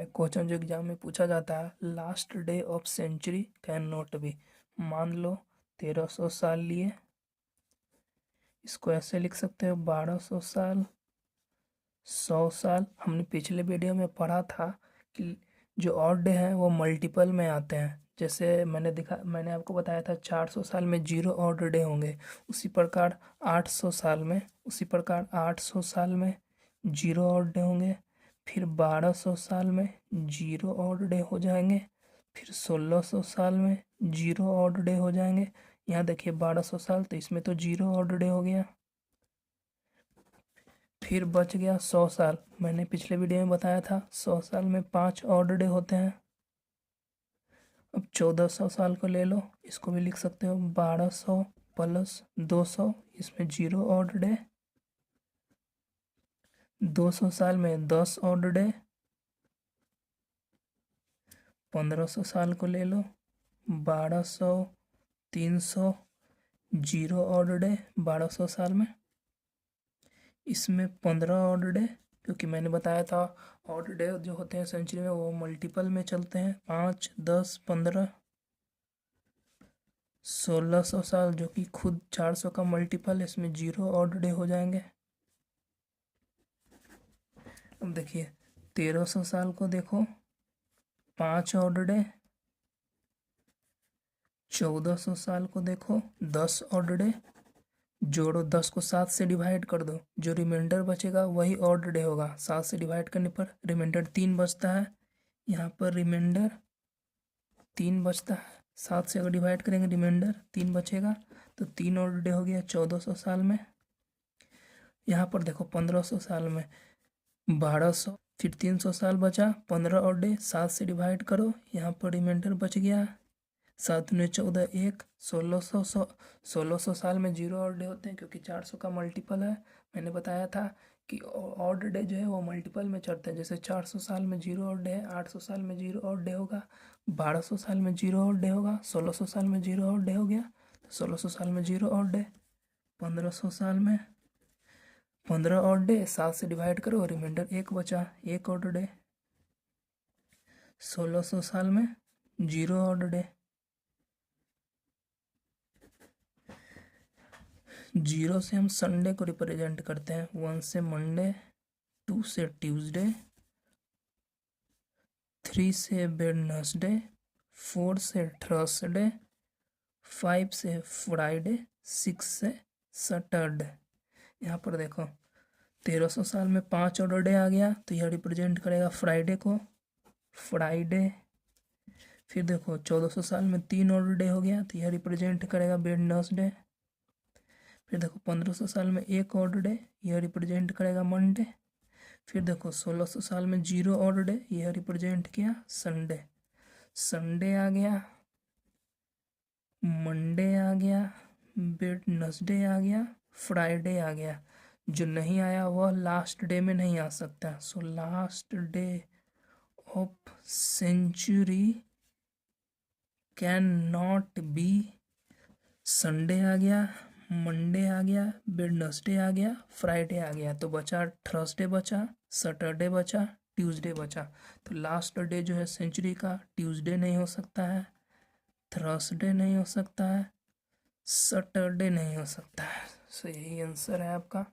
Question जो exam में पूछा जाता है, last day of century can not be. मान लो 1300 साल लिए, इसको ऐसे लिख सकते हो 1200 साल, 100 साल। हमने पिछले वीडियो में पढ़ा था कि जो ऑड डे हैं वो मल्टीपल में आते हैं। जैसे मैंने आपको बताया था 400 साल में 0 ऑड डे होंगे, उसी प्रकार 800 साल में 0 ऑड डे होंगे। फिर 1200 साल में 0 ऑड डे हो जाएंगे। फिर 1600 साल में 0 ऑड डे हो जाएंगे। यहाँ देखिए 1200 साल, तो इसमें तो 0 ऑड डे हो गया। फिर बच गया 100 साल। मैंने पिछले वीडियो में बताया था 100 साल में 5 ऑड डे होते हैं। अब 1400 साल को ले लो, इसको भी लिख सकते हो 1200 प्लस 200, इसमें 0 ऑड डे। 200 साल में 10 ऑड डे। 1500 साल को ले लो, 1200, 300, 0 ऑड डे 1200 साल में। इसमें 15 ऑड डे, क्योंकि मैंने बताया था ऑड डे जो होते हैं सेंचुरी में वो मल्टीपल में चलते हैं। 5, 10, 15। 1600 साल जो कि खुद 400 का मल्टीपल है, इसमें 0 ऑड डे हो जाएंगे। अब देखिए 1300 साल को देखो, 5 ऑड डे। 1400 साल को देखो 10 ऑड डे। जोड़ो, 10 को 7 से डिवाइड कर दो, जो रिमाइंडर बचेगा वही ऑड डे होगा। 7 से डिवाइड करने पर रिमाइंडर 3 बचता है। यहाँ पर रिमाइंडर 3 बचता है। 7 से अगर डिवाइड करेंगे रिमाइंडर 3 बचेगा, तो 3 ऑड डे हो गया 1400 साल में। यहाँ पर देखो 1500 साल में 1200, फिर 300 साल बचा, 15 ऑड डे। 7 से डिवाइड करो, यहाँ पर रिमाइंडर बच गया 7 ने 14, 1, 1600। 1600 साल में 0 ऑड डे होते हैं, क्योंकि 400 का मल्टीपल है। मैंने बताया था कि ऑड डे जो है वो मल्टीपल में चढ़ते हैं। जैसे 400 साल में 0 ऑड डे है, 800 साल में 0 ऑड डे होगा, 1200 साल में 0 ऑड डे होगा, 1600 साल में 0 ऑड डे हो गया, तो 1600 साल में 0 ऑड डे। 1500 साल में 15 ऑड डे, 7 से डिवाइड करो, रिमाइंडर 1 बचा, 1 ऑड डे। 1600 साल में 0 ऑड डे। 0 से हम संडे को रिप्रेजेंट करते हैं। 1 से मंडे, 2 से ट्यूसडे, 3 से वेडनेसडे, 4 से थर्सडे, 5 से फ्राइडे, 6 से सैटरडे। यहाँ पर देखो 1300 साल में 5 ऑर्डर डे आ गया, तो यह रिप्रेजेंट करेगा फ्राइडे को, फ्राइडे। फिर देखो 1400 साल में 3 ऑर्डर डे हो गया, तो यह रिप्रेजेंट करेगा वेडनेसडे। फिर देखो 1500 साल में 1 ऑर्डर डे, यह रिप्रेजेंट करेगा मंडे। फिर देखो 1600 साल में 0 ऑर्डर डे, यह रिप्रेजेंट किया संडे। संडे आ गया, मंडे आ गया, वेडनेसडे आ गया, फ्राइडे आ गया। जो नहीं आया वह लास्ट डे में नहीं आ सकता। So last day of century can not be. Sunday आ गया, मंडे आ गया, वेडनेसडे आ गया, फ्राइडे आ गया, तो बचा थर्सडे बचा, सैटरडे बचा, ट्यूसडे बचा। तो लास्ट डे जो है सेंचुरी का ट्यूसडे नहीं हो सकता है, थर्सडे नहीं हो सकता है, सैटरडे नहीं हो सकता है। सो यही आंसर है आपका।